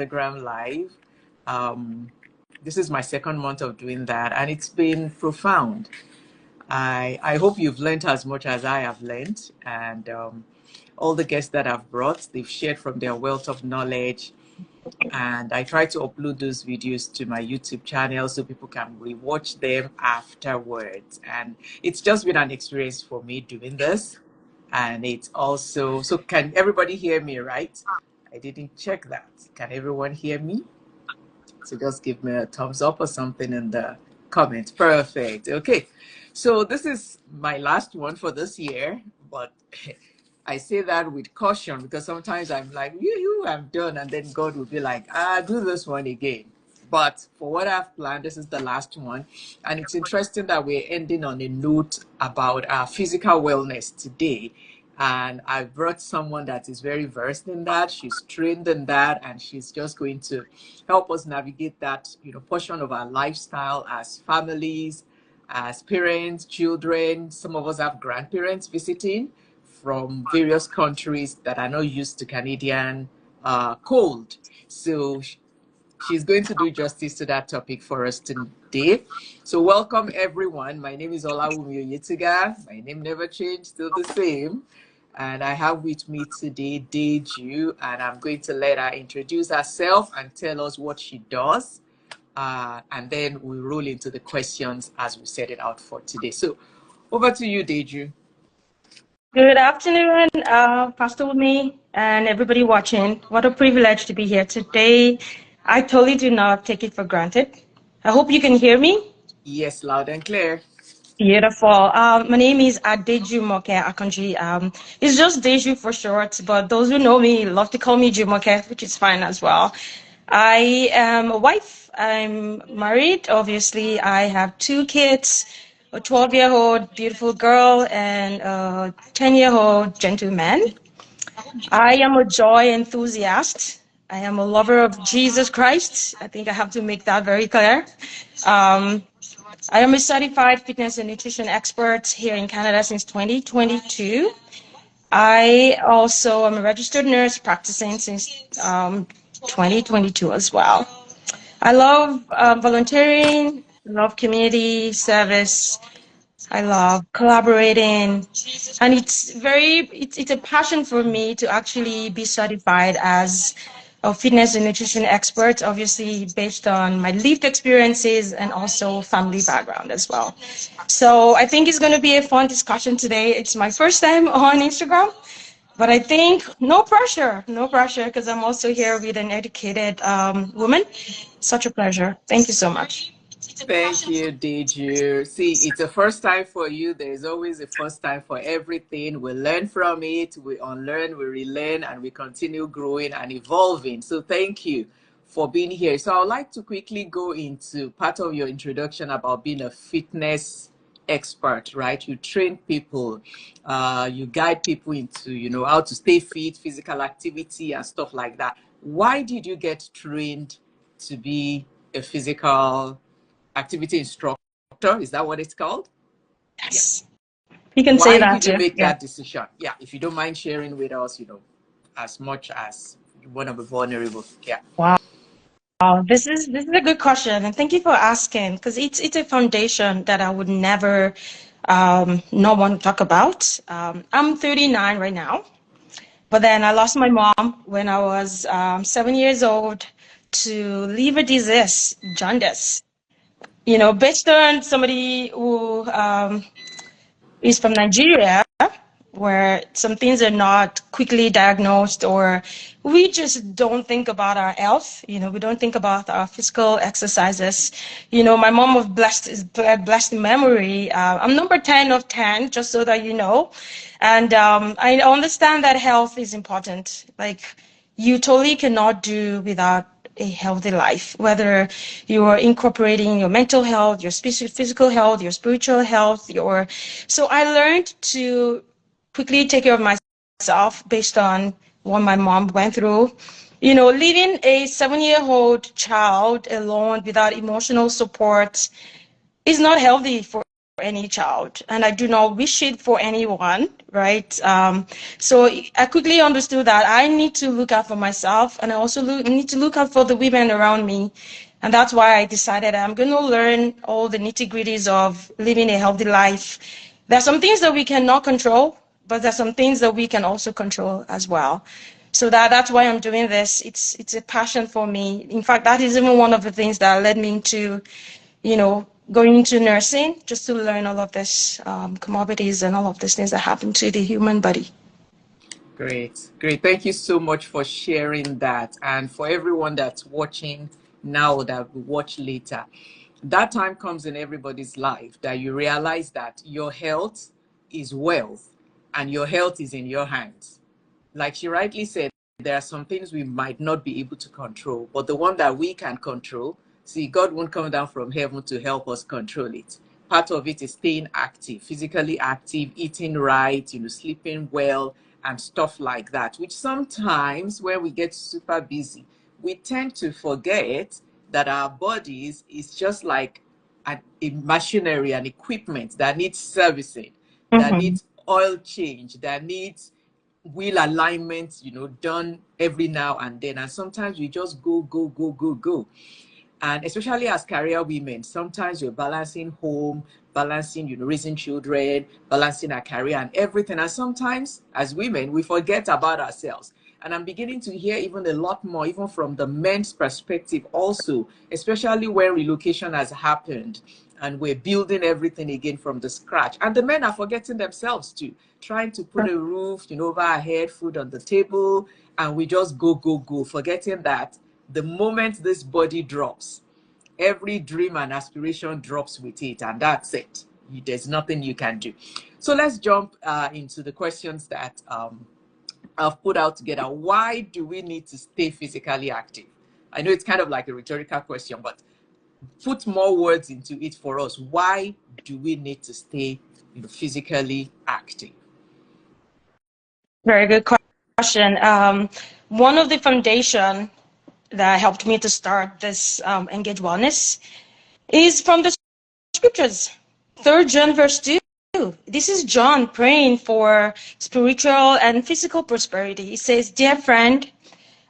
Instagram Live. This is my second month of doing that, and it's been profound. I hope you've learned as much as I have learned, and all the guests that I've brought, they've shared from their wealth of knowledge, and I try to upload those videos to my YouTube channel so people can rewatch them afterwards. And it's just been an experience for me doing this, and it's also, so can everybody hear me, right? I didn't check that. Can everyone hear me? So just give me a thumbs up or something in the comments. Perfect. Okay. So this is my last one for this year, but I say that with caution because sometimes I'm like, you, I'm done. And then God will be like, do this one again. But for what I've planned, this is the last one. And it's interesting that we're ending on a note about our physical wellness today. And I brought someone that is very versed in that. She's trained in that, and she's just going to help us navigate that, portion of our lifestyle as families, as parents, children. Some of us have grandparents visiting from various countries that are not used to Canadian cold. So she's going to do justice to that topic for us today. So welcome everyone. My name is Olawumi Oyetiga. My name never changed, still the same. And I have with me today Deju, and I'm going to let her introduce herself and tell us what she does. And then we'll roll into the questions as we set it out for today. So over to you, Deju. Good afternoon, Pastor Wumi and everybody watching. What a privilege to be here today. I totally do not take it for granted. I hope you can hear me. Yes, loud and clear. Beautiful. My name is Adeju Moke Akanji. It's just Deju for short, but those who know me love to call me Jumoke, which is fine as well. I am a wife. I'm married. Obviously, I have 2 kids, a 12-year-old beautiful girl and a 10-year-old gentleman. I am a joy enthusiast. I am a lover of Jesus Christ. I think I have to make that very clear. I am a certified fitness and nutrition expert here in Canada since 2022. I also am a registered nurse practicing since 2022 as well. I love volunteering, love community service. I love collaborating, and it's a passion for me to actually be certified as a fitness and nutrition expert, obviously based on my lived experiences and also family background as well. So I think it's going to be a fun discussion today. It's my first time on Instagram, but I think no pressure, because I'm also here with an educated woman. Such a pleasure. Thank you so much. Thank you, Deju. See, it's a first time for you. There's always a first time for everything. We learn from it, we unlearn, we relearn, and we continue growing and evolving. So thank you for being here. So I would like to quickly go into part of your introduction about being a fitness expert, right? You train people, you guide people into, how to stay fit, physical activity and stuff like that. Why did you get trained to be a physical activity instructor? Is that what it's called? Yes. Yeah. You can say that. Why did you make that decision? Yeah, if you don't mind sharing with us, as much as you want to be vulnerable. Yeah. Wow. This is a good question, and thank you for asking, because it's a foundation that I would never not want to talk about. I'm 39 right now, but then I lost my mom when I was 7 years old to liver disease, jaundice. Based on somebody who is from Nigeria, where some things are not quickly diagnosed, or we just don't think about our health. We don't think about our physical exercises. My mom was blessed memory. I'm number 10 of 10, just so that you know. And I understand that health is important. Like, you totally cannot do without a healthy life, whether you are incorporating your mental health, your physical health, your spiritual health, so I learned to quickly take care of myself based on what my mom went through. Leaving a 7-year-old child alone without emotional support is not healthy for any child, and I do not wish it for anyone, right? So I quickly understood that I need to look out for myself, and I also need to look out for the women around me. And that's why I decided I'm going to learn all the nitty-gritties of living a healthy life. There's some things that we cannot control, but there's some things that we can also control as well. So that's why I'm doing this. It's a passion for me. In fact, that is even one of the things that led me into, going into nursing, just to learn all of this comorbidities and all of these things that happen to the human body. Great, great. Thank you so much for sharing that. And for everyone that's watching now, that will watch later, that time comes in everybody's life that you realize that your health is wealth and your health is in your hands. Like she rightly said, there are some things we might not be able to control, but the one that we can control, see, God won't come down from heaven to help us control it. Part of it is staying active, physically active, eating right, sleeping well, and stuff like that, which sometimes when we get super busy, we tend to forget that our bodies is just like a machinery and equipment that needs servicing, that needs oil change, that needs wheel alignment, done every now and then. And sometimes we just go, go, go, go, go. And especially as career women, sometimes you're balancing home, balancing, raising children, balancing our career and everything. And sometimes as women, we forget about ourselves. And I'm beginning to hear even a lot more, even from the men's perspective also, especially when relocation has happened and we're building everything again from the scratch. And the men are forgetting themselves too, trying to put a roof, over our head, food on the table, and we just go, go, go, forgetting that the moment this body drops, every dream and aspiration drops with it, and that's it. There's nothing you can do. So let's jump into the questions that I've put out together. Why do we need to stay physically active? I know it's kind of like a rhetorical question, but put more words into it for us. Why do we need to stay physically active? Very good question. One of the foundation that helped me to start this Engage Wellness is from the scriptures. 3 John verse 2. This is John praying for spiritual and physical prosperity. He says, "Dear friend,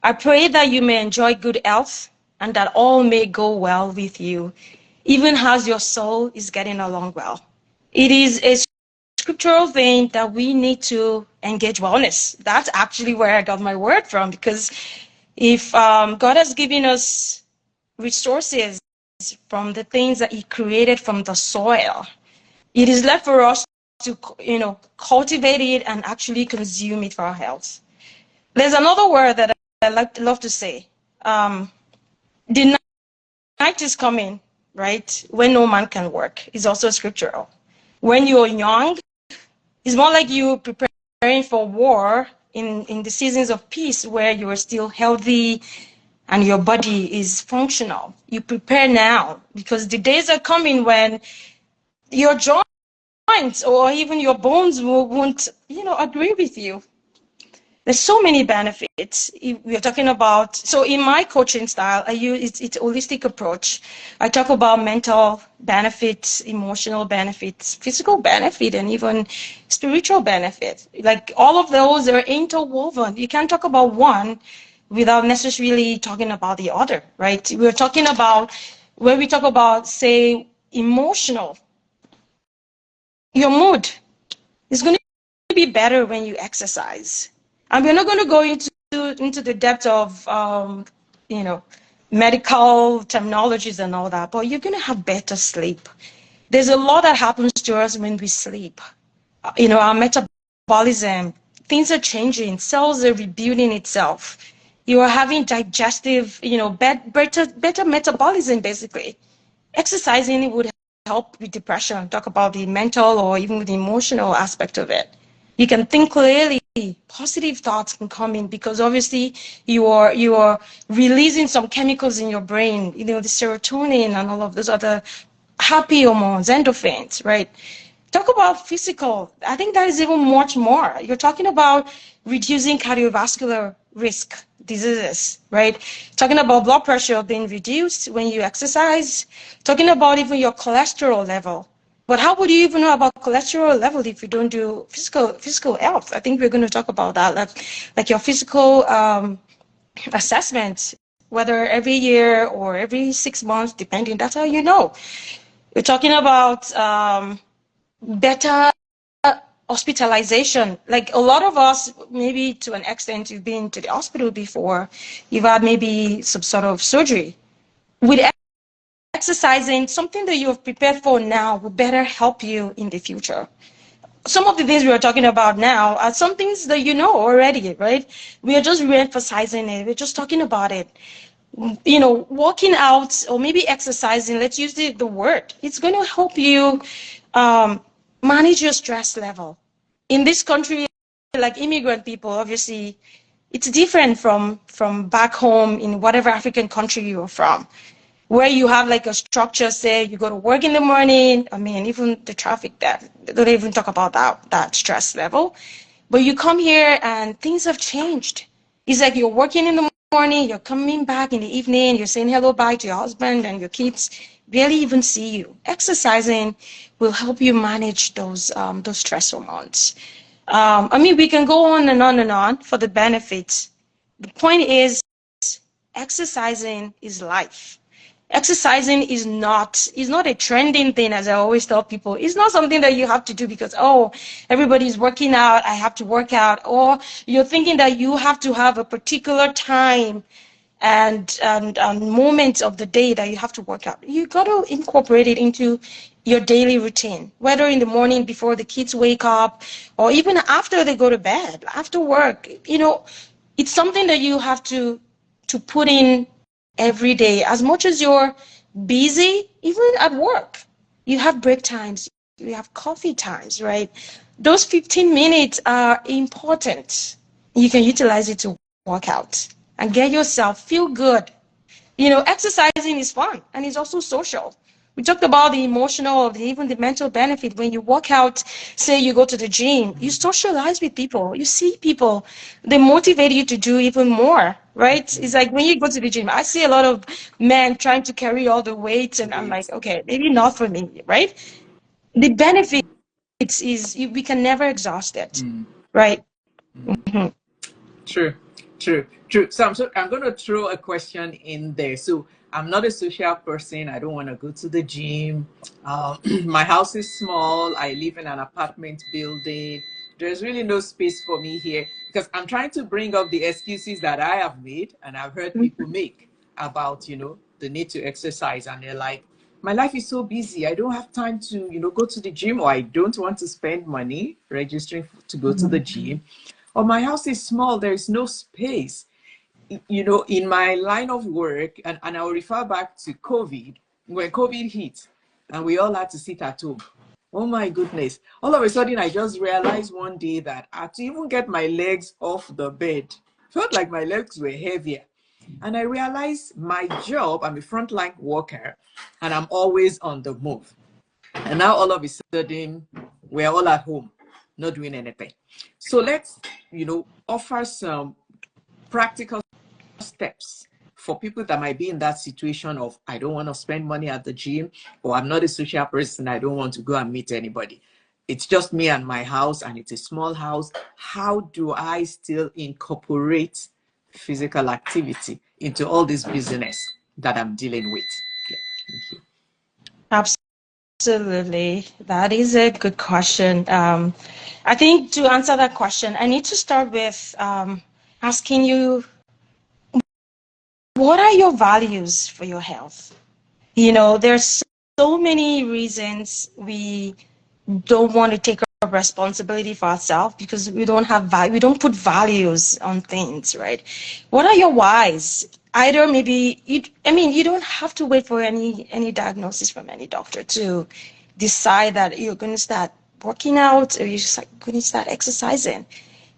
I pray that you may enjoy good health and that all may go well with you, even as your soul is getting along well." It is a scriptural thing that we need to engage wellness. That's actually where I got my word from, because if God has given us resources from the things that he created from the soil, it is left for us to, cultivate it and actually consume it for our health. There's another word that I love to say. The night is coming, right? When no man can work is also scriptural. When you're young, it's more like you preparing for war in the seasons of peace, where you are still healthy and your body is functional. You prepare now, because the days are coming when your joints or even your bones won't, agree with you. There's so many benefits. We're talking about, so in my coaching style, I use it's holistic approach. I talk about mental benefits, emotional benefits, physical benefit, and even spiritual benefit. Like all of those are interwoven. You can't talk about one without necessarily talking about the other, right? We're talking about, when we talk about, say, emotional, your mood is going to be better when you exercise. And we're not going to go into the depth of, medical terminologies and all that, but you're going to have better sleep. There's a lot that happens to us when we sleep. Our metabolism, things are changing. Cells are rebuilding itself. You are having digestive, better metabolism, basically. Exercising would help with depression, talk about the mental or even the emotional aspect of it. You can think clearly, positive thoughts can come in, because obviously you are releasing some chemicals in your brain, the serotonin and all of those other happy hormones, endorphins, right? Talk about physical. I think that is even much more. You're talking about reducing cardiovascular risk diseases, right? Talking about blood pressure being reduced when you exercise. Talking about even your cholesterol level. But how would you even know about cholesterol level if you don't do physical health? I think we're going to talk about that, like your physical assessment, whether every year or every 6 months, depending. That's how you know. We're talking about better hospitalization. Like a lot of us, maybe to an extent, you've been to the hospital before, you've had maybe some sort of surgery. With exercising, something that you have prepared for now will better help you in the future. Some of the things we are talking about now are some things that you know already, right? We are just re-emphasizing it. We're just talking about it. Walking out or maybe exercising, let's use the word. It's going to help you manage your stress level. In this country, like immigrant people, obviously, it's different from back home in whatever African country you're from, where you have like a structure. Say you go to work in the morning. I mean, even the traffic, that don't even talk about that stress level. But you come here and things have changed. It's like you're working in the morning, you're coming back in the evening, you're saying hello bye to your husband, and your kids barely even see you. Exercising will help you manage those stress hormones. I mean, we can go on and on and on for the benefits. The point is, exercising is life. Exercising is not a trending thing, as I always tell people. It's not something that you have to do because, oh, everybody's working out, I have to work out. Or you're thinking that you have to have a particular time and moments of the day that you have to work out. You got to incorporate it into your daily routine, whether in the morning before the kids wake up or even after they go to bed, after work. It's something that you have to put in every day. As much as you're busy, even at work, you have break times, you have coffee times, right? Those 15 minutes are important. You can utilize it to work out and get yourself feel good. Exercising is fun and it's also social. We talked about the emotional, even the mental benefit. When you work out, say you go to the gym, you socialize with people, you see people, they motivate you to do even more, right? It's like when you go to the gym, I see a lot of men trying to carry all the weights, and I'm like, okay, maybe not for me, right? The benefits is we can never exhaust it, right? Mhm. True, true, true. So I'm going to throw a question in there. So I'm not a social person. I don't want to go to the gym. My house is small. I live in an apartment building. There's really no space for me here because I'm trying to bring up the excuses that I have made and I've heard people make about, the need to exercise. And they're like, my life is so busy. I don't have time to, go to the gym, or I don't want to spend money registering to go to the gym. Or my house is small, there is no space. In my line of work, and I'll refer back to COVID, when COVID hit and we all had to sit at home. Oh my goodness. All of a sudden, I just realized one day that I had to even get my legs off the bed. Felt like my legs were heavier. And I realized my job, I'm a frontline worker, and I'm always on the move. And now all of a sudden, we're all at home, not doing anything. So let's, offer some practical steps for people that might be in that situation of, I don't want to spend money at the gym, or I'm not a social person, I don't want to go and meet anybody. It's just me and my house, and it's a small house. How do I still incorporate physical activity into all this business that I'm dealing with? Yeah. Thank you. Absolutely. That is a good question. I think to answer that question, I need to start with asking you, what are your values for your health? There's so many reasons we don't want to take up responsibility for ourselves because we don't have value. We don't put values on things, right? What are your whys? Either maybe you don't have to wait for any diagnosis from any doctor to decide that you're going to start working out or you're just like going to start exercising.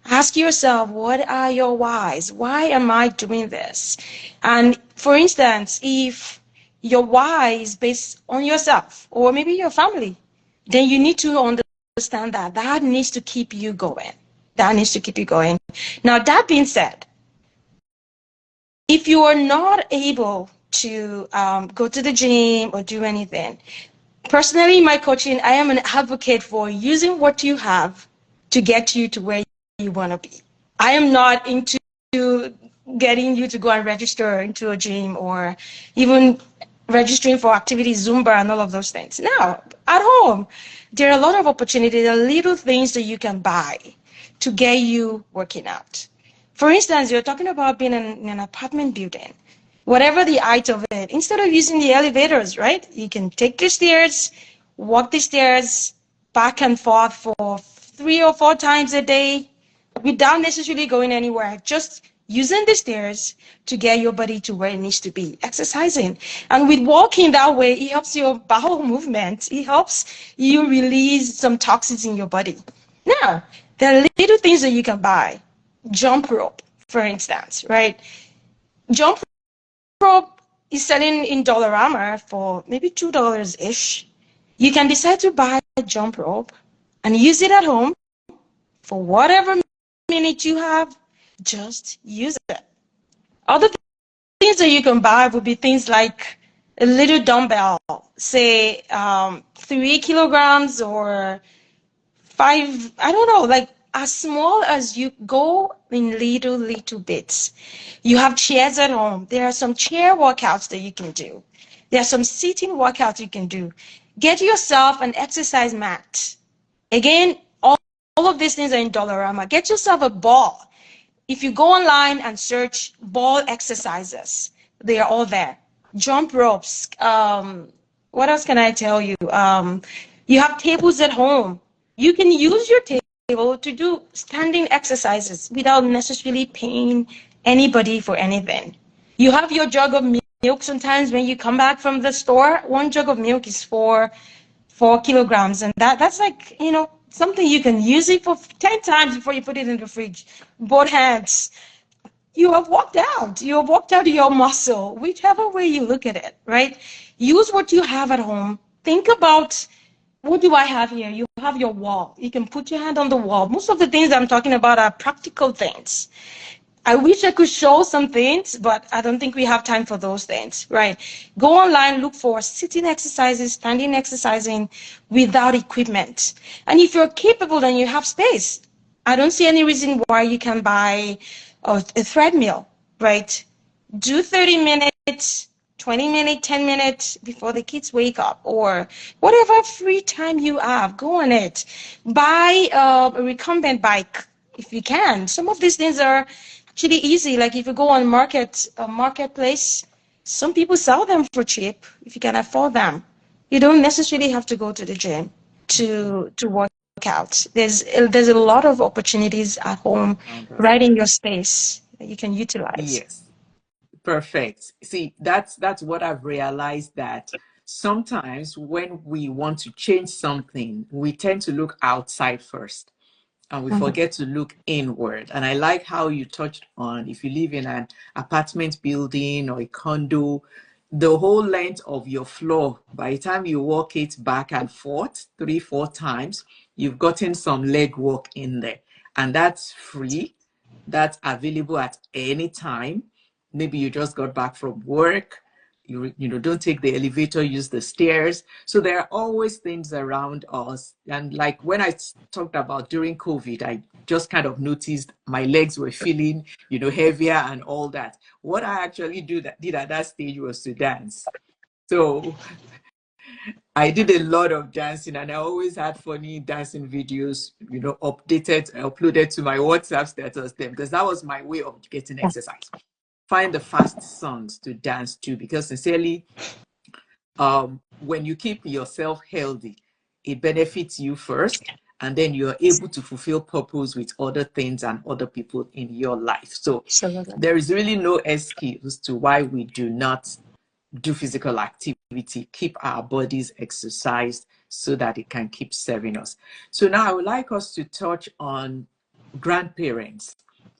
Ask yourself, what are your whys? Why am I doing this? And for instance, if your why is based on yourself or maybe your family, then you need to understand that needs to keep you going. That needs to keep you going. Now, that being said, if you are not able to go to the gym or do anything, Personally, my coaching, I am an advocate for using what you have to get you to where you want to be. I am not into getting you to go and register into a gym or even registering for activities, Zumba, and all of those things. Now, at home, there are a lot of opportunities, there are little things that you can buy to get you working out. For instance, you're talking about being in an apartment building. Whatever the height of it, instead of using the elevators, right? You can take the stairs, walk the stairs back and forth for 3 or 4 times a day without necessarily going anywhere. Just using the stairs to get your body to where it needs to be, exercising. And with walking that way, it helps your bowel movement. It helps you release some toxins in your body. Now, there are little things that you can buy. Jump rope, for instance, right? Jump rope is selling in Dollarama for maybe $2-ish. You can decide to buy a jump rope and use it at home for whatever minute you have. Just use it. Other things that you can buy would be things like a little dumbbell, say 3 kilograms or 5, I don't know, like as small as you go in little bits. You have chairs at home. There are some chair workouts that you can do. There are some sitting workouts you can do. Get yourself an exercise mat. Again, all of these things are in Dollarama. Get yourself a ball. If you go online and search ball exercises, they are all there. Jump ropes. What else can I tell you? You have tables at home. You can use your table to do standing exercises without necessarily paying anybody for anything. You have your jug of milk. Sometimes when you come back from the store, one jug of milk is 4 kilograms, and that's like, something you can use it for 10 times before you put it in the fridge. Both hands. You have walked out. You have walked out your muscle, whichever way you look at it, right? Use what you have at home. Think about, what do I have here? You have your wall. You can put your hand on the wall. Most of the things I'm talking about are practical things. I wish I could show some things, but I don't think we have time for those things, right? Go online, look for sitting exercises, standing exercising without equipment. And if you're capable and you have space, I don't see any reason why you can buy a treadmill, right? Do 30 minutes, 20 minutes, 10 minutes before the kids wake up, or whatever free time you have, go on it. Buy a recumbent bike if you can. Some of these things are actually easy. Like if you go on marketplace, some people sell them for cheap if you can afford them. You don't necessarily have to go to the gym to work out. There's a lot of opportunities at home, right in your space that you can utilize. Yes. Perfect. See, that's what I've realized, that sometimes when we want to change something, we tend to look outside first and we forget to look inward. And I like how you touched on, if you live in an apartment building or a condo, the whole length of your floor, by the time you walk it back and forth 3-4 times, you've gotten some leg work in there. And that's free. That's available at any time. Maybe you just got back from work, don't take the elevator, use the stairs. So there are always things around us. And like when I talked about during COVID, I just kind of noticed my legs were feeling, heavier and all that. What I actually did at that stage was to dance. So I did a lot of dancing, and I always had funny dancing videos, uploaded to my WhatsApp status then, because that was my way of getting exercise. Find the fast songs to dance to, because sincerely, when you keep yourself healthy, it benefits you first, and then you're able to fulfill purpose with other things and other people in your life. So there is really no excuse to why we do not do physical activity, keep our bodies exercised so that it can keep serving us. So now I would like us to touch on grandparents.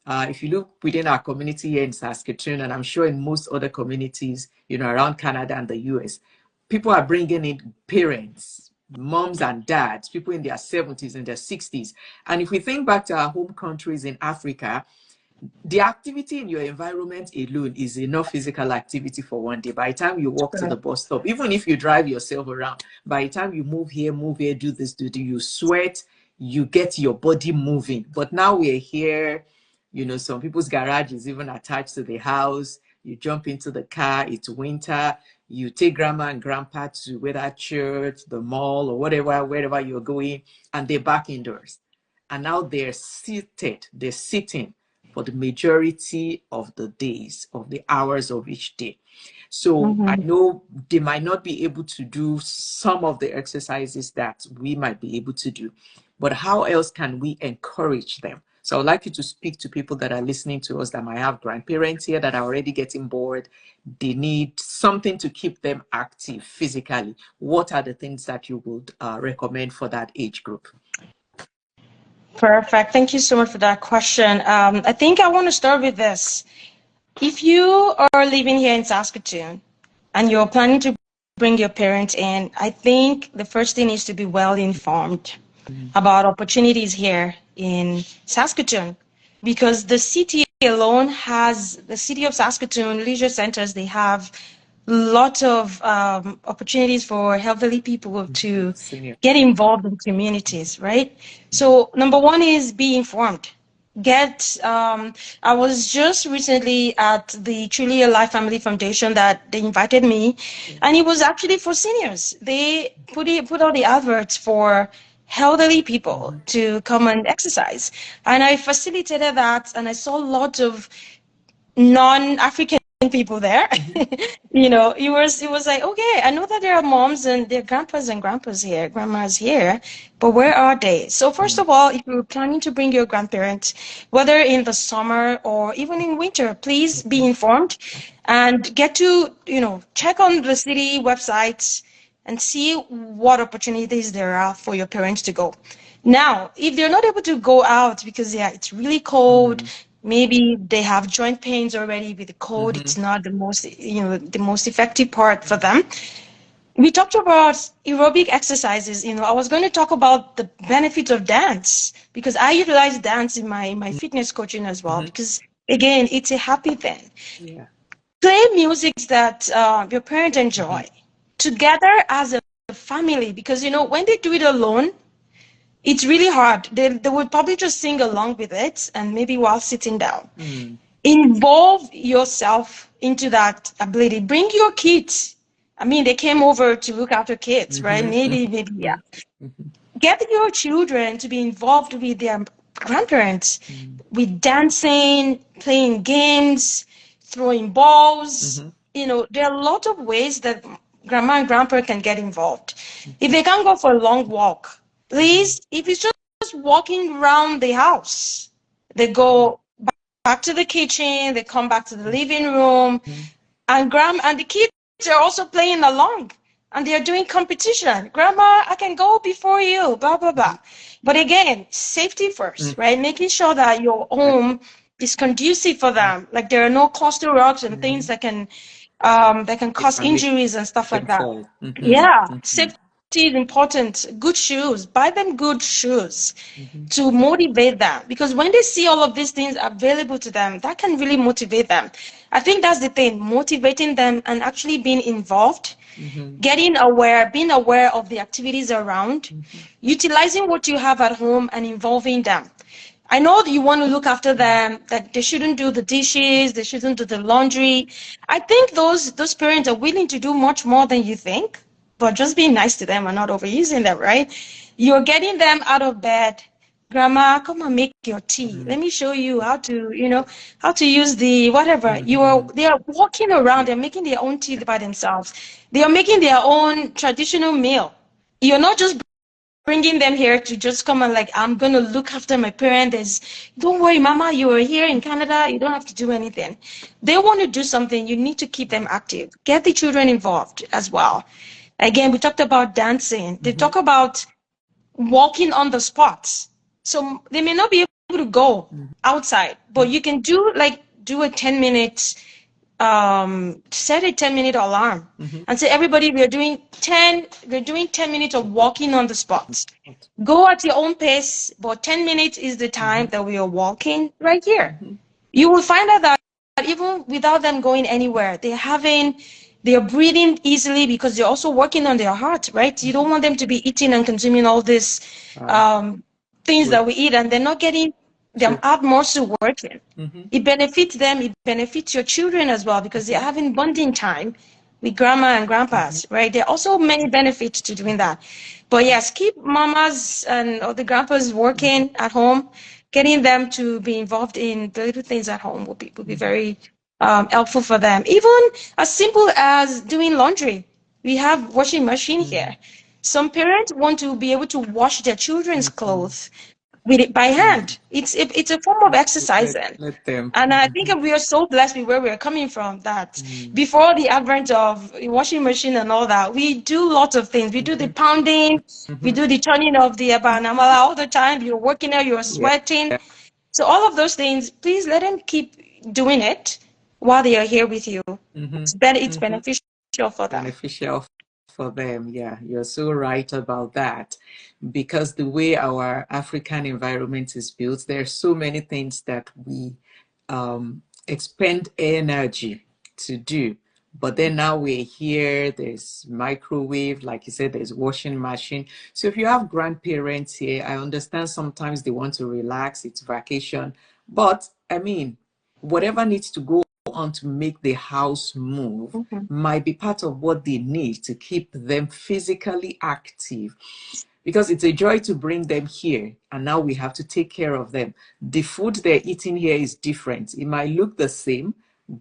If you look within our community here in Saskatoon, and I'm sure in most other communities, around Canada and the US, people are bringing in parents, moms and dads, people in their 70s and their 60s. And if we think back to our home countries in Africa, the activity in your environment alone is enough physical activity for one day. By the time you walk to the bus stop, even if you drive yourself around, by the time you move here, do this, you sweat, you get your body moving. But now we're here, you know, some people's garage is even attached to the house. You jump into the car, it's winter, you take grandma and grandpa to whether church, the mall, or whatever, wherever you're going, and they're back indoors. And now they're sitting for the majority of the days, of the hours of each day. So I know they might not be able to do some of the exercises that we might be able to do, but how else can we encourage them? So I'd like you to speak to people that are listening to us that might have grandparents here that are already getting bored. They need something to keep them active physically. What are the things that you would recommend for that age group? Perfect. Thank you so much for that question. I think I want to start with this. If you are living here in Saskatoon and you're planning to bring your parents in, I think the first thing is to be well informed about opportunities here in Saskatoon, because the city alone has, the city of Saskatoon leisure centers, they have lots of opportunities for elderly people to get involved in communities, right? So number one is be informed. I was just recently at the Truly Alive Family Foundation that they invited me, and it was actually for seniors. They put out the adverts for elderly people to come and exercise, and I facilitated that, and I saw lots of non-African people there. You know, it was like, okay, I know that there are moms and there are grandpas here, grandmas here, but where are they? So first of all, if you're planning to bring your grandparents, whether in the summer or even in winter, please be informed and get to, you know, check on the city websites and see what opportunities there are for your parents to go. Now, if they're not able to go out because it's really cold, maybe they have joint pains already with the cold, it's not the most, the most effective part for them. We talked about aerobic exercises. I was going to talk about the benefits of dance, because I utilize dance in my fitness coaching as well, because again, it's a happy thing. Yeah. Play music that your parents enjoy together as a family, because when they do it alone, it's really hard. They would probably just sing along with it, and maybe while sitting down. Involve yourself into that ability. Bring your kids. I mean, they came over to look after kids, right? Maybe, yeah. Get your children to be involved with their grandparents, with dancing, playing games, throwing balls. There are a lot of ways that grandma and grandpa can get involved. If they can't go for a long walk, please, if it's just walking around the house, they go back to the kitchen, they come back to the living room, and the kids are also playing along, and they're doing competition. Grandma, I can go before you, blah, blah, blah. But again, safety first, right? Making sure that your home is conducive for them. Like there are no cluster rocks and things that can cause injuries and stuff like that. Yeah, safety is important. Good shoes, buy them good shoes to motivate them, because when they see all of these things available to them, that can really motivate them. I think that's the thing, motivating them and actually being involved, being aware of the activities around, utilizing what you have at home and involving them. I know that you want to look after them, that they shouldn't do the dishes, they shouldn't do the laundry. I think those parents are willing to do much more than you think, but just being nice to them and not overusing them, right? You're getting them out of bed. Grandma, come and make your tea. Let me show you how to, how to use the whatever. They are walking around, they're making their own tea by themselves. They are making their own traditional meal. You're not just bringing them here to just come and I'm going to look after my parents. Don't worry, Mama, you are here in Canada. You don't have to do anything. They want to do something. You need to keep them active. Get the children involved as well. Again, we talked about dancing. They talk about walking on the spots. So they may not be able to go outside, but you can do a 10-minute, set a 10-minute alarm and say, everybody, we're doing 10 minutes of walking on the spots. Go at your own pace, but 10 minutes is the time that we are walking right here. you will find out that even without them going anywhere, they're breathing easily because they're also working on their heart, right? You don't want them to be eating and consuming all these things Good. that we eat, and they're not getting their True. heart muscle working. Mm-hmm. It benefits them, it benefits your children as well, because they're having bonding time with grandma and Mm-hmm. grandpas, right? There are also many benefits to doing that. But yes, keep mamas and or the grandpas Mm-hmm. working at home. Getting them to be involved in the little things at home will be Mm-hmm. very helpful for them. Even as simple as doing laundry. We have washing machine here. Some parents want to be able to wash their children's Mm-hmm. clothes with it by hand. It's a form of Let exercising. let them. And I think Mm-hmm. we are so blessed with where we're coming from that Mm-hmm. before the advent of the washing machine and all that, we do lots of things. We do the pounding, we Mm-hmm. do the turning of the banamala all the time. You're working there, you're Yeah. sweating. So all of those things, please let them keep doing it while they are here with you. Mm-hmm. It's Mm-hmm. beneficial for them. Beneficial for them. Yeah, you're so right about that. Because the way our African environment is built, there are so many things that we expend energy to do. But then now we're here, there's microwave, like you said, there's washing machine. So if you have grandparents here, I understand sometimes they want to relax, it's vacation. But I mean, whatever needs to go on to make the house move Mhm. might be part of what they need to keep them physically active, because it's a joy to bring them here and now we have to take care of them. The food they're eating here is different. It might look the same,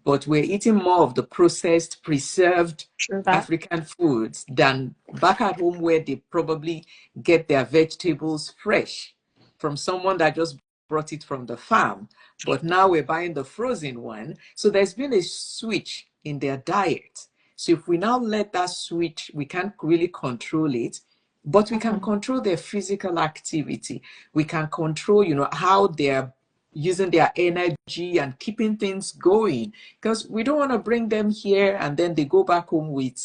but we're eating more of the processed, preserved True that. African foods than back at home, where they probably get their vegetables fresh from someone that just brought it from the farm. But now we're buying the frozen one. So there's been a switch in their diet. So if we now let that switch, we can't really control it, but we can Mhm. control their physical activity. We can control, how they're using their energy and keeping things going, because we don't want to bring them here and then they go back home with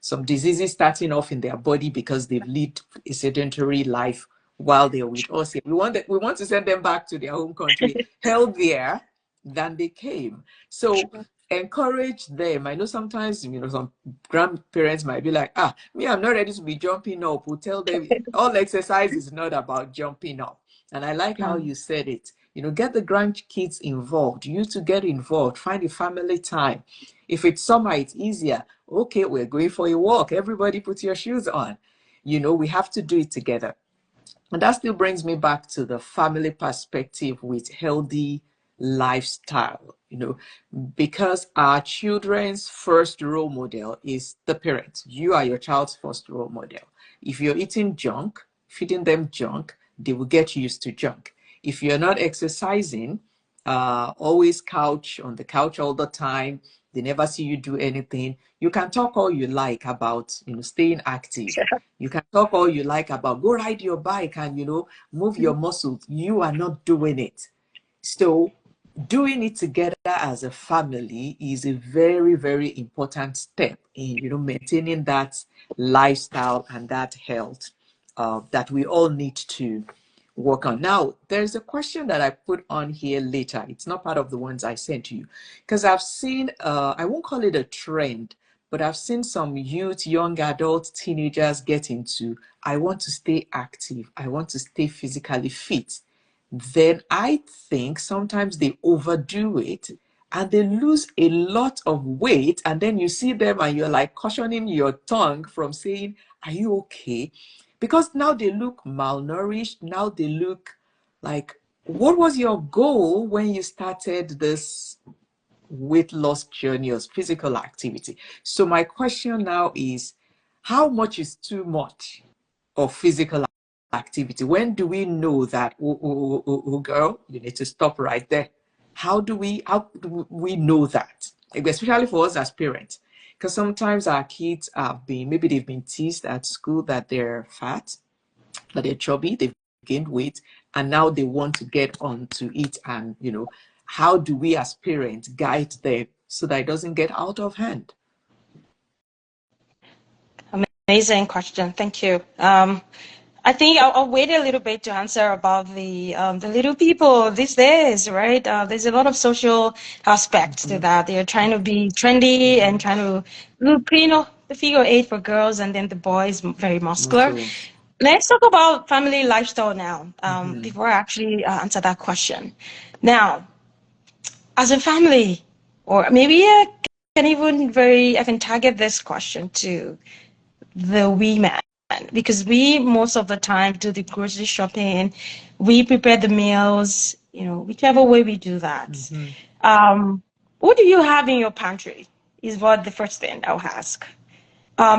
some diseases starting off in their body because they've lived a sedentary life while they're with us here. We want to send them back to their home country healthier than they came. So True. encourage them. I know sometimes some grandparents might be like, me, I'm not ready to be jumping up. We'll tell them all exercise is not about jumping up. And I like how Mm. you said it. Get the grandkids involved. You to get involved. Find a family time. If it's summer, it's easier. Okay, we're going for a walk. Everybody put your shoes on. We have to do it together. And that still brings me back to the family perspective with healthy lifestyle, because our children's first role model is the parent. You are your child's first role model. If you're eating junk, feeding them junk, they will get used to junk. If you're not exercising, always couch on the couch all the time, they never see you do anything. You can talk all you like about, staying active. You can talk all you like about go ride your bike and, move your muscles. You are not doing it. So doing it together as a family is a very, very important step in, maintaining that lifestyle and that health that we all need to work on. Now, there's a question that I put on here later. It's not part of the ones I sent to you, because I've seen, I won't call it a trend, but I've seen some youth, young adults, teenagers get into, I want to stay active. I want to stay physically fit. Then I think sometimes they overdo it and they lose a lot of weight. And then you see them and you're like cautioning your tongue from saying, are you okay? Because now they look malnourished. Now they look like, what was your goal when you started this weight loss journey or physical activity? So my question now is, how much is too much of physical activity? When do we know that, oh, girl, you need to stop right there? How do we know that? Especially for us as parents. Because sometimes our kids maybe they've been teased at school that they're fat, that they're chubby, they've gained weight, and now they want to get on to it. And, how do we as parents guide them so that it doesn't get out of hand? Amazing question. Thank you. I think I'll wait a little bit to answer about the little people these days, right? There's a lot of social aspects to that. They're trying to be trendy and trying to look, the figure eight for girls, and then the boys very muscular. Muscles. Let's talk about family lifestyle now. Before I actually answer that question. Now, as a family, or maybe I can target this question to the women, because we most of the time do the grocery shopping, we prepare the meals, whichever way we do that. What do you have in your pantry is what the first thing I'll ask.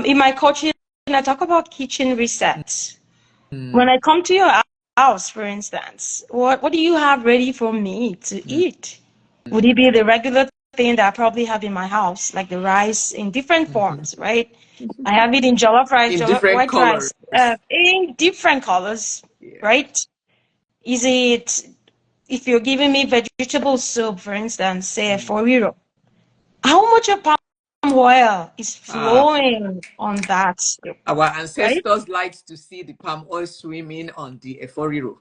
In my coaching, I talk about kitchen resets. When I come to your house, for instance, what do you have ready for me to eat? Would it be the regular thing that I probably have in my house, like the rice in different forms, right? I have it in jollof rice, In different white colors. rice, in different colors, right? Is it, if you're giving me vegetable soup, for instance, say a 4 euro, how much of palm oil is flowing on that soup? Our Right? ancestors liked to see the palm oil swimming on the eforiro.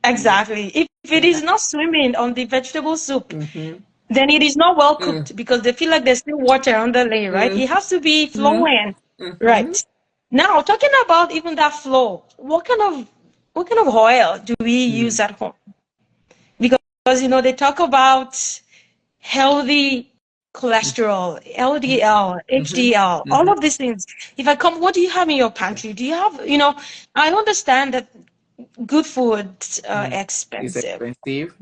Exactly. If it is not swimming on the vegetable soup, then it is not well cooked because they feel like there's still water underlay, right? It has to be flowing, right? Now, talking about even that flow, what kind of oil do we use at home? Because they talk about healthy cholesterol, LDL, HDL, all of these things. If I come, what do you have in your pantry? Do you have, I understand that good food Is expensive. expensive.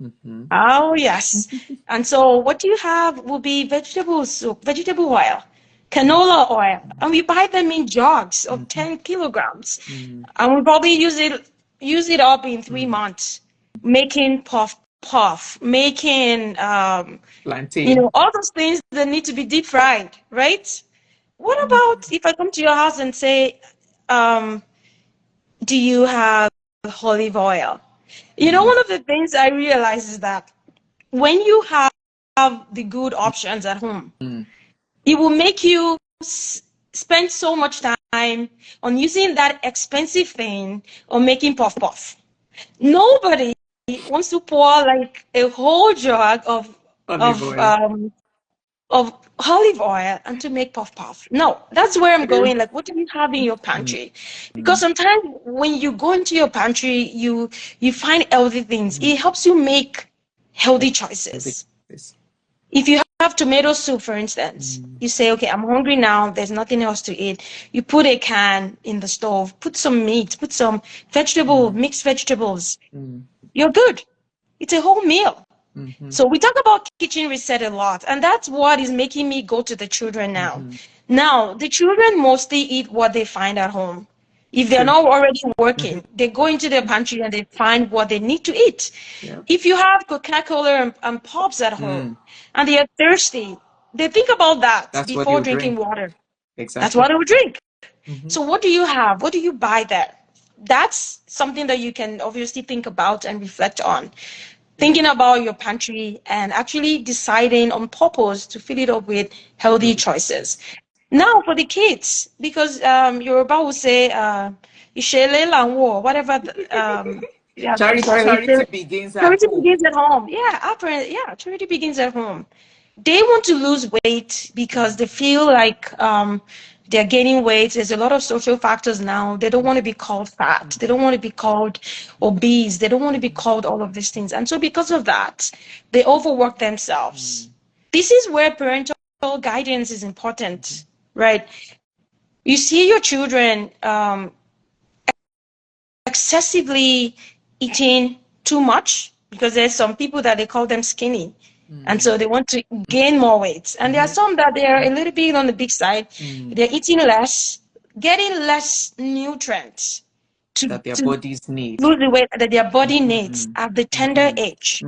Oh, yes. And so what you have will be vegetable soup, vegetable oil, canola oil, and we buy them in jugs of 10 kilograms. And we probably use it up in 3 months, making puff, making, Plantain. all those things that need to be deep fried, right? What about if I come to your house and say, do you have olive oil? One of the things I realize is that when you have the good options at home, it will make you spend so much time on using that expensive thing or making puff puff. Nobody wants to pour like a whole jug of Olive of oil. um of olive oil and to make puff puff. No, that's where I'm going. Like, what do you have in your pantry? Because sometimes when you go into your pantry, you find healthy things. It helps you make healthy choices. If you have tomato soup, for instance, you say, okay, I'm hungry now, there's nothing else to eat. You put a can in the stove, put some meat, put some mixed vegetables. You're good. It's a whole meal. So we talk about kitchen reset a lot, and that's what is making me go to the children now. Now, the children mostly eat what they find at home. If they're not already working, they go into their pantry and they find what they need to eat. Yeah. If you have Coca-Cola and Pops at home and they are thirsty, they think about that before drinking water. Exactly. That's what they would drink. So what do you have? What do you buy there? That's something that you can obviously think about and reflect on. Thinking about your pantry and actually deciding on purpose to fill it up with healthy choices. Now for the kids, because Yoruba will say, "Ishele lanwo," whatever. Charity begins at Charity home. begins at home. Charity begins at home. They want to lose weight because they feel like they're gaining weight. There's a lot of social factors now. They don't want to be called fat. They don't want to be called obese. They don't want to be called all of these things. And so because of that, they overwork themselves. This is where parental guidance is important, right? You see your children excessively eating too much, because there's some people that they call them skinny. And so they want to gain more weight. And there are some that they're a little bit on the big side. They're eating less, getting less nutrients that their bodies need. Lose the weight that their body needs at the tender age.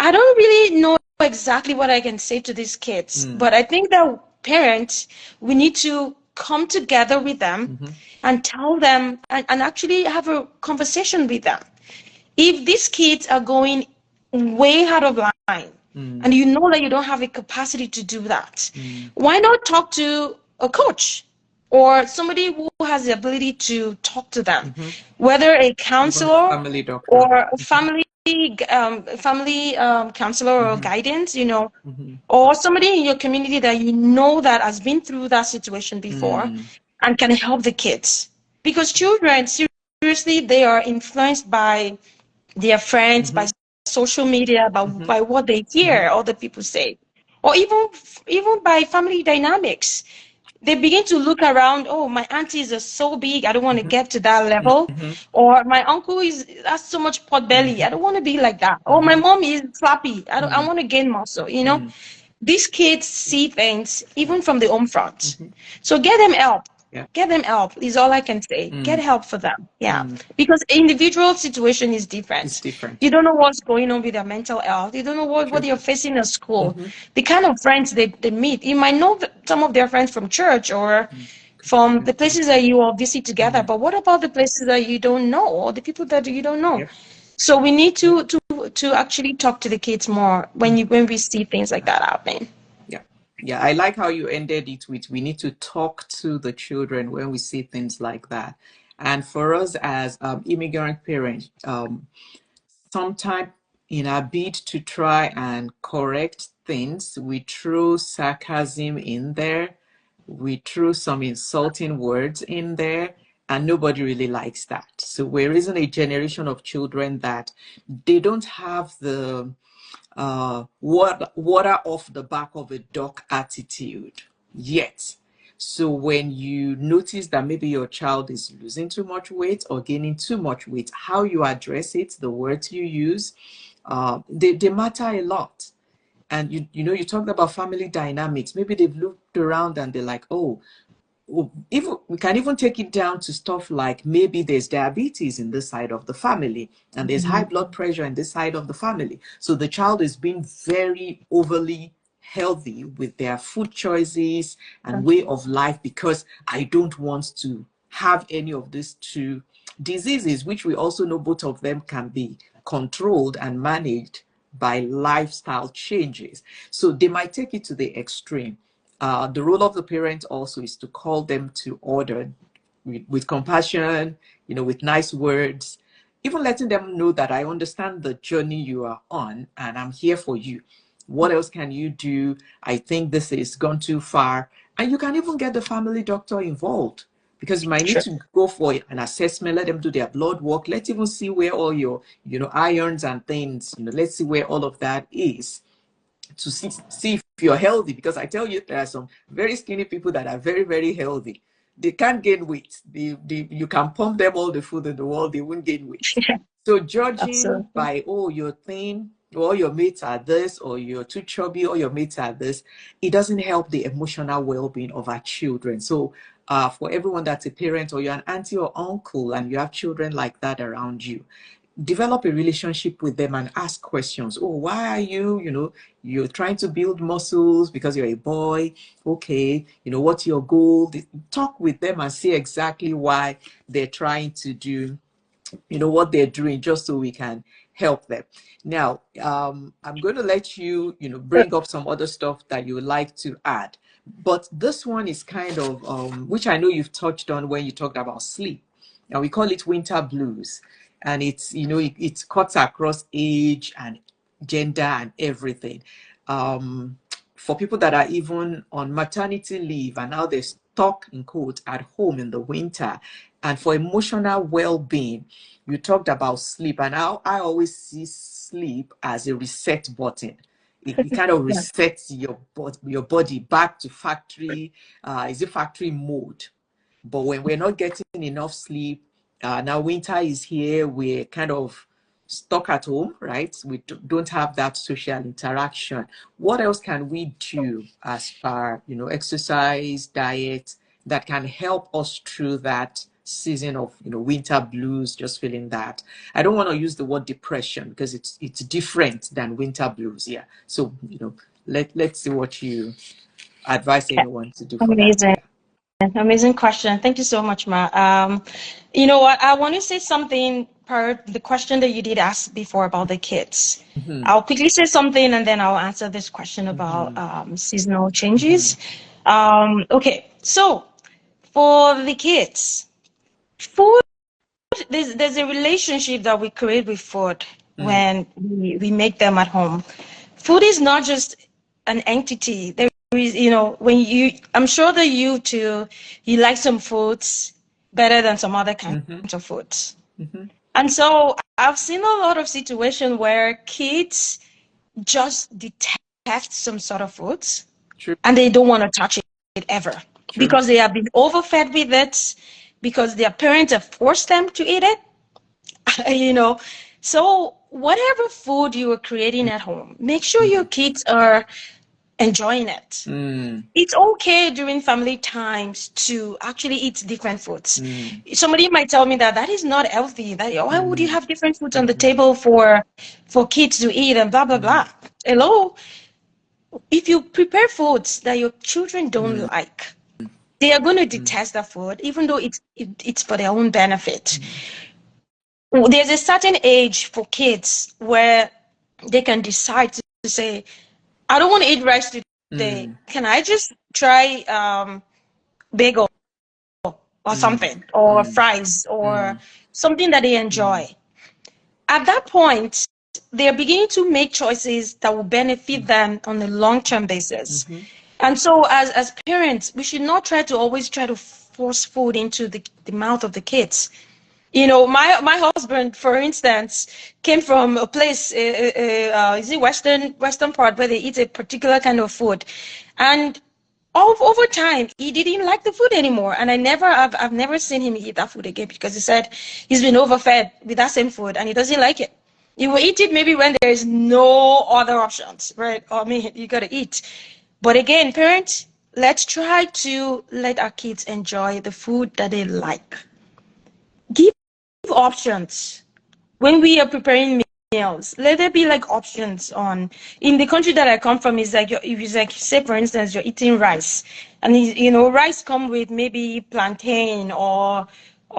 I don't really know exactly what I can say to these kids, but I think that parents, we need to come together with them and tell them and actually have a conversation with them. If these kids are going way out of line and you know that you don't have the capacity to do that, why not talk to a coach? or somebody who has the ability to talk to them, Mm-hmm. whether a Even counselor family doctor. or a family counselor or Mm-hmm. guidance, you know, Mm-hmm. or somebody in your community that you know that has been through that situation before Mm. and can help the kids. Because children, seriously, they are influenced by their friends, Mm-hmm. by social media, Mm-hmm. by what they Mm-hmm. hear other people say, or even by family dynamics. They begin to look around. Oh, my aunties are so big, I don't want to get to that level. Mm-hmm. Or my uncle is has so much pot belly, Mm-hmm. I don't want to be like that. Or my Mm-hmm. mom is flappy, I Mm-hmm. want to gain muscle, you know. Mm-hmm. These kids see things even from the home front. Mm-hmm. So get them help. Yeah. Get them help is all I can say. Get Mm. help for them. Yeah. Mm. Because individual situation is It's different. You different. don't know what's going on with their mental health. You don't know what True. they're facing at school. Mm-hmm. The kind of friends they meet. You might know some of their friends from church or from the places that you all visit together. Mm-hmm. But what about the places that you don't know or the people that you don't know? Yep. So we need to actually talk to the kids more when we see things like that happening. Yeah. Yeah. I like how you ended it with we need to talk to the children when we see things like that. And for us as immigrant parents, sometimes in our bid to try and correct things, we throw sarcasm in there, we threw some insulting words in there, and nobody really likes that. So we're raising a generation of children that they don't have the water off the back of a duck attitude yet. So when you notice that maybe your child is losing too much weight or gaining too much weight, how you address it, the words you use, they matter a lot. And you know, you talked about family dynamics. Maybe they've looked around and they're like, oh, even we can even take it down to stuff like maybe there's diabetes in this side of the family and there's high blood pressure in this side of the family. So the child is being very overly healthy with their food choices and way of life because I don't want to have any of these two diseases, which we also know both of them can be controlled and managed by lifestyle changes. So they might take it to the extreme. The role of the parent also is to call them to order with compassion, you know, with nice words, even letting them know that I understand the journey you are on and I'm here for you. What else can you do? I think this is gone too far. And you can even get the family doctor involved because you might need Sure. to go for an assessment, let them do their blood work, let's even see where all your, you know, irons and things, you know, let's see where all of that is to see if you're healthy, because I tell you there are some very skinny people that are very, very healthy. They can't gain weight. You can pump them all the food in the world, they won't gain weight. Yeah, So judging absolutely. by, oh, you're thin, or your mates are this, or you're too chubby, or your mates are this, it doesn't help the emotional well-being of our children. So for everyone that's a parent or you're an auntie or uncle and you have children like that around you, develop a relationship with them and ask questions. Oh, why are you, you know, you're trying to build muscles because you're a boy. Okay, you know, what's your goal? Talk with them and see exactly why they're trying to do, you know, what they're doing, just so we can help them. Now, I'm going to let you, you know, bring up some other stuff that you would like to add. But this one is kind of, which I know you've touched on when you talked about sleep. Now we call it winter blues, and it's, you know, it cuts across age and gender and everything. For people that are even on maternity leave and now they're stuck in quote at home in the winter, and for emotional well-being, you talked about sleep, and how I always see sleep as a reset button. It kind of Yeah. resets your body back to factory, is it factory mode. But when we're not getting enough sleep, now winter is here, we're kind of stuck at home, right? We don't have that social interaction. What else can we do as far, you know, exercise, diet, that can help us through that season of, you know, winter blues, just feeling that? I don't want to use the word depression because it's different than winter blues. Yeah. So, you know, let's see what you advise Okay. anyone to do for that. Amazing. Yeah. Amazing question. Thank you so much, Ma. You know what? I want to say something per the question that you did ask before about the kids. Mm-hmm. I'll quickly say something and then I'll answer this question about Mm-hmm. seasonal Mm-hmm. changes. Okay, so for the kids, food, there's a relationship that we create with food when we make them at home. Food is not just an entity. There is, when I'm sure that you too, you like some foods better than some other kinds of foods. And so I've seen a lot of situations where kids just detest some sort of foods. True. And they don't want to touch it ever. True. Because they have been overfed with it, because their parents have forced them to eat it. So whatever food you are creating at home, make sure your kids are enjoying it. It's okay during family times to actually eat different foods. Somebody might tell me that is not healthy. Why would you have different foods on the table for kids to eat and blah blah blah? Hello, if you prepare foods that your children don't like, they are going to detest that food, even though it's for their own benefit. There's a certain age for kids where they can decide to say, I don't want to eat rice today. Can I just try bagel or something, or fries, or something that they enjoy? At that point, they are beginning to make choices that will benefit them on a long-term basis. And so as parents, we should not always try to force food into the mouth of the kids. My husband, for instance, came from a place, is it western part, where they eat a particular kind of food. And over time, he didn't like the food anymore. And I've never seen him eat that food again, because he said he's been overfed with that same food and he doesn't like it. You will eat it maybe when there is no other options, right? You got to eat. But again, parents, let's try to let our kids enjoy the food that they like. Give options. When we are preparing meals, let there be like options on. In the country that I come from, is like, if you like, say for instance, you're eating rice, and rice come with maybe plantain or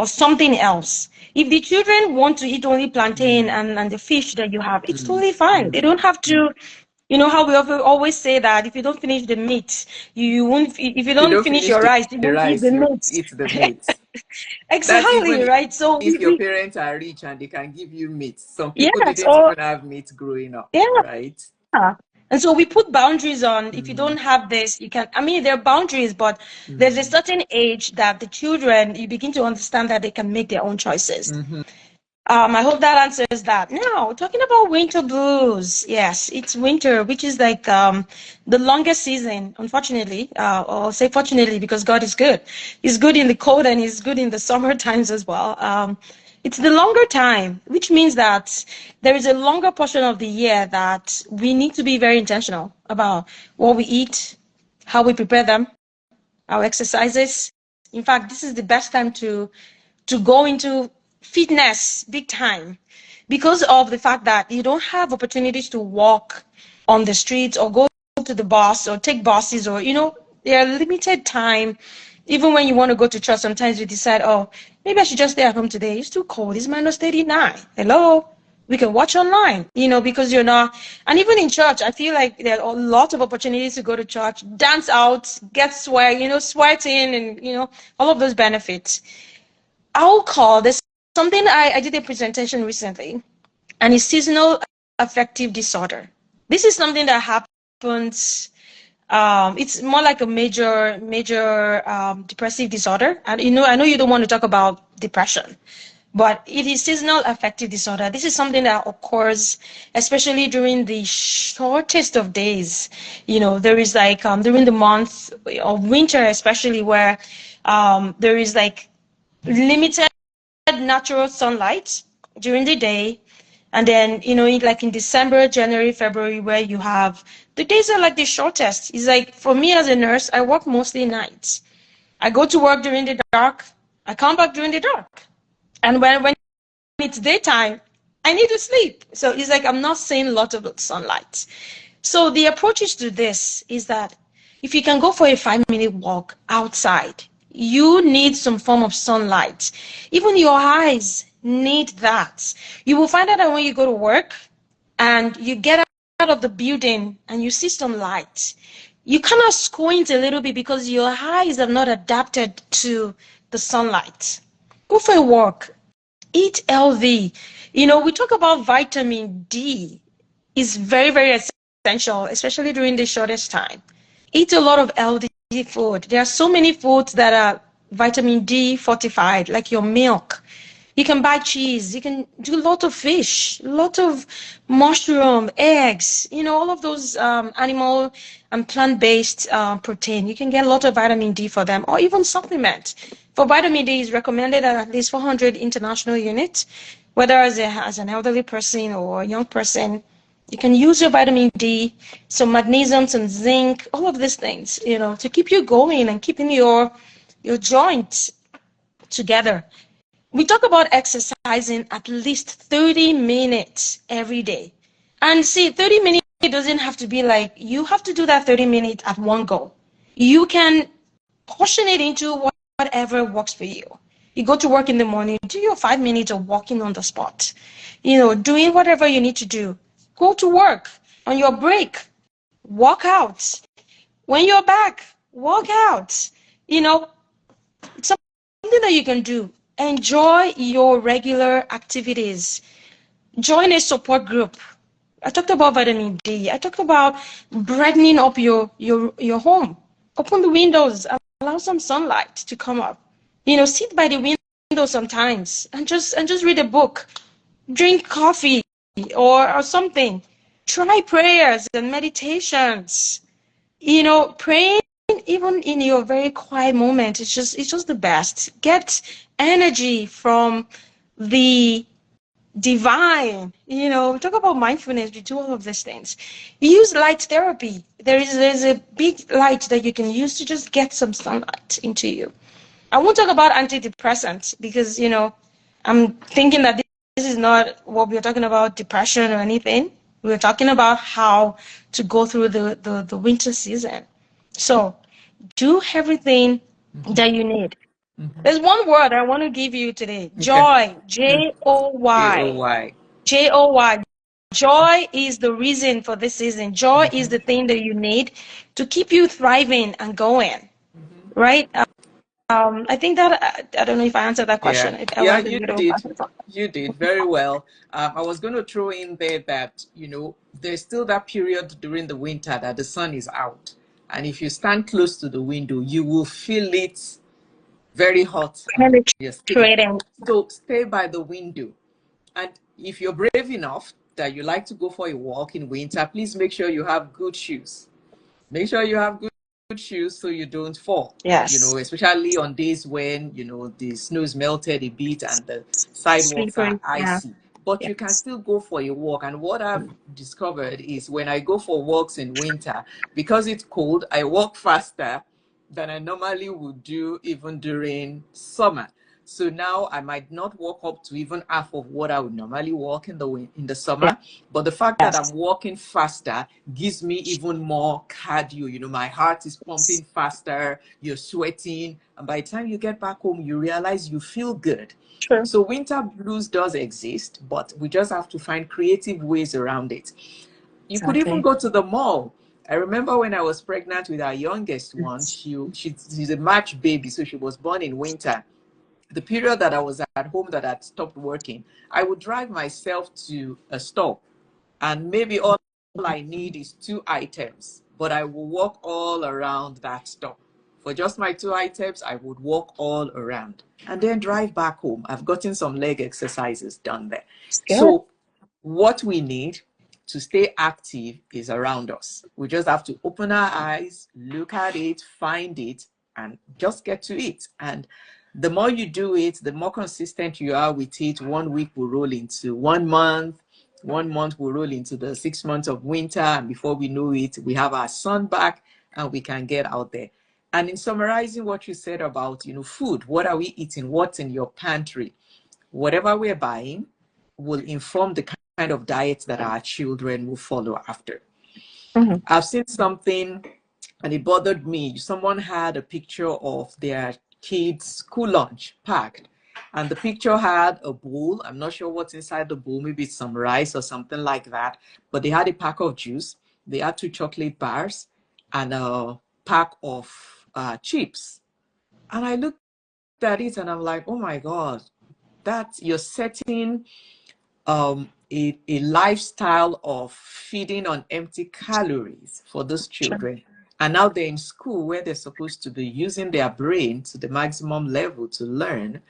something else. If the children want to eat only plantain and the fish that you have, it's totally fine. They don't have to. You know how we always say that if you don't finish the meat, you won't. If you don't finish your rice, you won't eat the meat. Eat the meat. Exactly, right? So if your parents are rich and they can give you meat, some people yes, didn't even have meat growing up, right? And so we put boundaries on. If you don't have this, you can. I mean, there are boundaries, but there's a certain age that the children, you begin to understand that they can make their own choices. I hope that answers that. Now, talking about winter blues. Yes, it's winter, which is like the longest season, unfortunately. Or say fortunately, because God is good. He's good in the cold and he's good in the summer times as well. It's the longer time, which means that there is a longer portion of the year that we need to be very intentional about what we eat, how we prepare them, our exercises. In fact, this is the best time to go into fitness big time, because of the fact that you don't have opportunities to walk on the streets or go to the bus or take buses, or there are limited time. Even when you want to go to church, sometimes you decide, oh, maybe I should just stay at home today. It's too cold. It's -39. Hello, we can watch online, because you're not. And even in church, I feel like there are a lot of opportunities to go to church, dance out, get sweat, sweating, and all of those benefits. I'll call this something. I did a presentation recently, and it's seasonal affective disorder. This is something that happens. It's more like a major depressive disorder. And I know you don't want to talk about depression, but it is seasonal affective disorder. This is something that occurs especially during the shortest of days. There is like during the month of winter, especially, where there is like limited natural sunlight during the day. And then, like in December, January, February, where you have, the days are like the shortest. It's like, for me as a nurse, I work mostly nights. I go to work during the dark. I come back during the dark. And when it's daytime, I need to sleep. So it's like, I'm not seeing a lot of sunlight. So the approaches to this is that if you can go for a 5-minute walk outside, you need some form of sunlight. Even your eyes need that. You will find out that when you go to work and you get out of the building and you see some light, you kind of squint a little bit because your eyes have not adapted to the sunlight. Go for a walk. Eat healthy. We talk about vitamin D is very, very essential, especially during the shortest time. Eat a lot of healthy food. There are so many foods that are vitamin D fortified, like your milk. You can buy cheese. You can do a lot of fish, a lot of mushroom, eggs, all of those animal and plant-based protein. You can get a lot of vitamin D for them, or even supplement. For vitamin D is recommended at least 400 international units, whether as an elderly person or a young person. You can use your vitamin D, some magnesium, some zinc, all of these things, to keep you going and keeping your joints together. We talk about exercising at least 30 minutes every day. And see, 30 minutes doesn't have to be like you have to do that 30 minutes at one go. You can portion it into whatever works for you. You go to work in the morning, do your 5 minutes of walking on the spot. Doing whatever you need to do. Go to work on your break. Walk out. When you're back, walk out. It's something that you can do. Enjoy your regular activities. Join a support group. I talked about vitamin D. I talked about brightening up your home. Open the windows, allow some sunlight to come up. Sit by the window sometimes and just read a book. Drink coffee or something. Try prayers and meditations. Praying even in your very quiet moment, it's just the best. Get energy from the divine. Talk about mindfulness. We do all of these things. Use light therapy. There's a big light that you can use to just get some sunlight into you. I won't talk about antidepressants because I'm thinking that this is not what we're talking about, depression or anything. We're talking about how to go through the winter season. So do everything that you need. There's one word I want to give you today. Joy. Joy. AOY. Joy. Joy is the reason for this season. Joy is the thing that you need to keep you thriving and going. Right? I think that I don't know if I answered that question. Yeah, you did very well. I was going to throw in there that there's still that period during the winter that the sun is out, and if you stand close to the window, you will feel it very hot on your skin. So stay by the window, and if you're brave enough that you like to go for a walk in winter, please make sure you have good shoes. Make sure you have good shoes so you don't fall. Yes. Especially on days when the snow's melted a bit and the sidewalks are icy. But you can still go for a walk. And what I've discovered is when I go for walks in winter, because it's cold, I walk faster than I normally would do even during summer. So now I might not walk up to even half of what I would normally walk in the summer, but the fact that I'm walking faster gives me even more cardio. My heart is pumping faster, you're sweating, and by the time you get back home, you realize you feel good. True. So winter blues does exist, but we just have to find creative ways around it. You could even go to the mall. I remember when I was pregnant with our youngest one, she's a March baby, so she was born in winter. The period that I was at home that I'd stopped working, I would drive myself to a store, and maybe all I need is 2 items, but I will walk all around that store. For just my 2 items, I would walk all around and then drive back home. I've gotten some leg exercises done there. So what we need to stay active is around us. We just have to open our eyes, look at it, find it, and just get to it. And the more you do it, the more consistent you are with it. 1 week will roll into 1 month. 1 month will roll into the 6 months of winter. And before we know it, we have our sun back and we can get out there. And in summarizing what you said about, food, what are we eating? What's in your pantry? Whatever we're buying will inform the kind of diet that our children will follow after. I've seen something and it bothered me. Someone had a picture of their kids' school lunch packed, and the picture had a bowl. I'm not sure what's inside the bowl, maybe it's some rice or something like that, but they had a pack of juice, they had 2 chocolate bars, and a pack of chips. And I looked at it and I'm like, oh my God, that you're setting a lifestyle of feeding on empty calories for those Sure. children. And now they're in school where they're supposed to be using their brain to the maximum level to learn,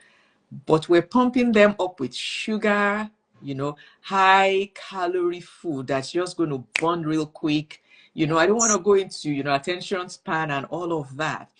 but we're pumping them up with sugar, high calorie food that's just going to burn real quick. I don't want to go into, attention span and all of that.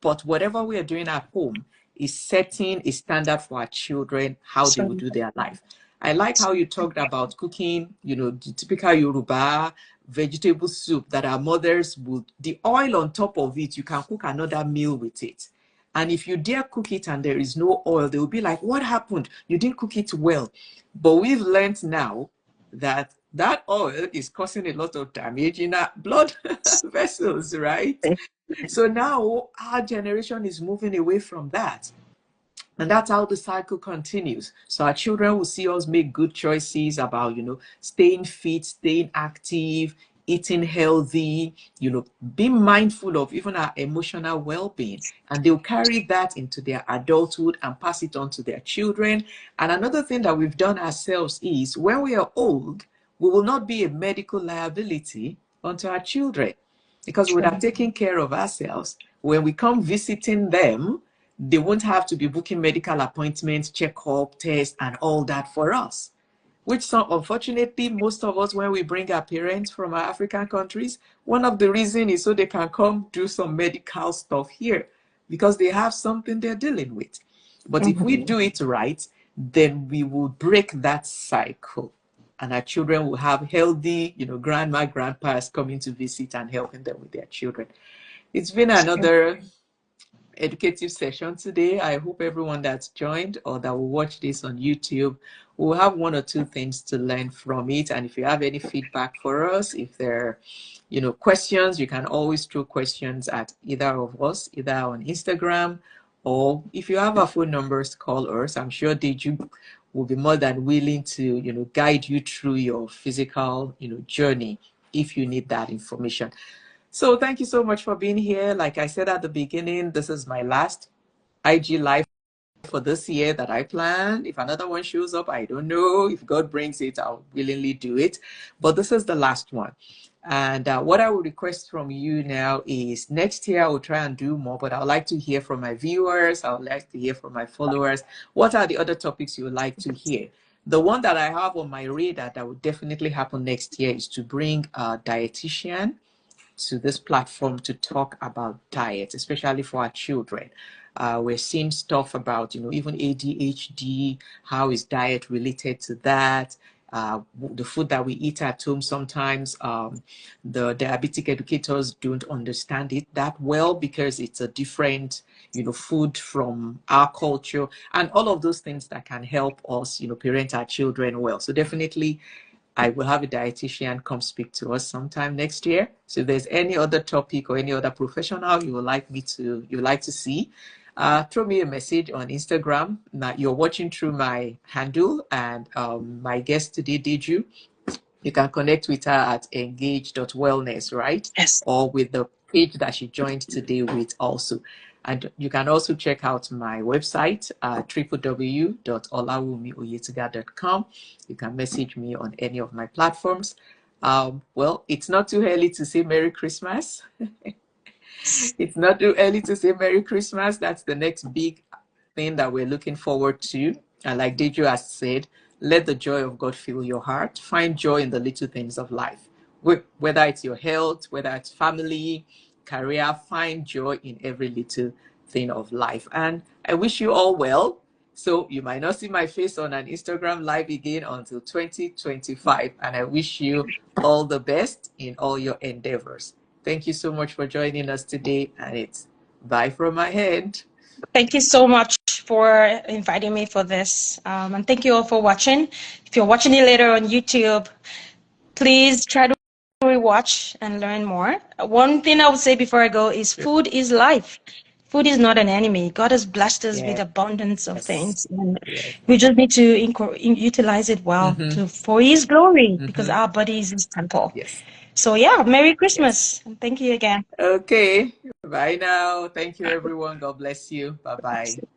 But whatever we are doing at home is setting a standard for our children, how they will So, do their life. I like how you talked about cooking, the typical Yoruba vegetable soup that our mothers would, the oil on top of it, you can cook another meal with it. And if you dare cook it and there is no oil, they will be like, what happened? You didn't cook it well. But we've learned now that that oil is causing a lot of damage in our blood vessels, right? So now our generation is moving away from that. And that's how the cycle continues. So our children will see us make good choices about, staying fit, staying active, eating healthy, being mindful of even our emotional well-being. And they'll carry that into their adulthood and pass it on to their children. And another thing that we've done ourselves is when we are old, we will not be a medical liability onto our children because we would have taken care of ourselves. When we come visiting them, they won't have to be booking medical appointments, check-up, tests, and all that for us. Which unfortunately, most of us, when we bring our parents from our African countries, one of the reasons is so they can come do some medical stuff here because they have something they're dealing with. But if we do it right, then we will break that cycle. And our children will have healthy, grandma, grandpas coming to visit and helping them with their children. It's been another educative session today. I hope everyone that's joined or that will watch this on YouTube will have one or two things to learn from it. And if you have any feedback for us, if there are, questions, you can always throw questions at either of us, either on Instagram, or if you have our phone numbers, call us. I'm sure Deju will be more than willing to, guide you through your physical, journey if you need that information. So thank you so much for being here. Like I said at the beginning, this is my last IG Live for this year that I planned. If another one shows up, I don't know. If God brings it, I'll willingly do it. But this is the last one. And what I would request from you now is next year I will try and do more, but I would like to hear from my viewers. I would like to hear from my followers. What are the other topics you would like to hear? The one that I have on my radar that will definitely happen next year is to bring a dietitian to this platform to talk about diet, especially for our children. We're seeing stuff about, even ADHD, how is diet related to that? The food that we eat at home, sometimes the diabetic educators don't understand it that well because it's a different, food from our culture and all of those things that can help us, parent our children well. So definitely I will have a dietitian come speak to us sometime next year. So if there's any other topic or any other professional you would like to see, throw me a message on Instagram. Now you're watching through my handle, and my guest today, Deju, you can connect with her at engage.wellness, right? yes. Or with the page that she joined today with also. And you can also check out my website, www.olawumioyetiga.com. You can message me on any of my platforms. Well, it's not too early to say Merry Christmas. It's not too early to say Merry Christmas. That's the next big thing that we're looking forward to. And like Dejo has said, let the joy of God fill your heart. Find joy in the little things of life. Whether it's your health, whether it's family, career, find joy in every little thing of life. And I wish you all well. So you might not see my face on an Instagram live again until 2025. And I wish you all the best in all your endeavors. Thank you so much for joining us today. And it's bye from my head. Thank you so much for inviting me for this. And thank you all for watching. If you're watching it later on YouTube, please try to rewatch and learn more. One thing I would say before I go is food is life. Food is not an enemy. God has blessed us with Yes. abundance of things. And Yes. we just need to utilize it well for His glory because our body is His temple. Yes. So yeah, Merry Yes. Christmas and thank you again. Okay. Bye now. Thank you, everyone. God bless you. Bye bye.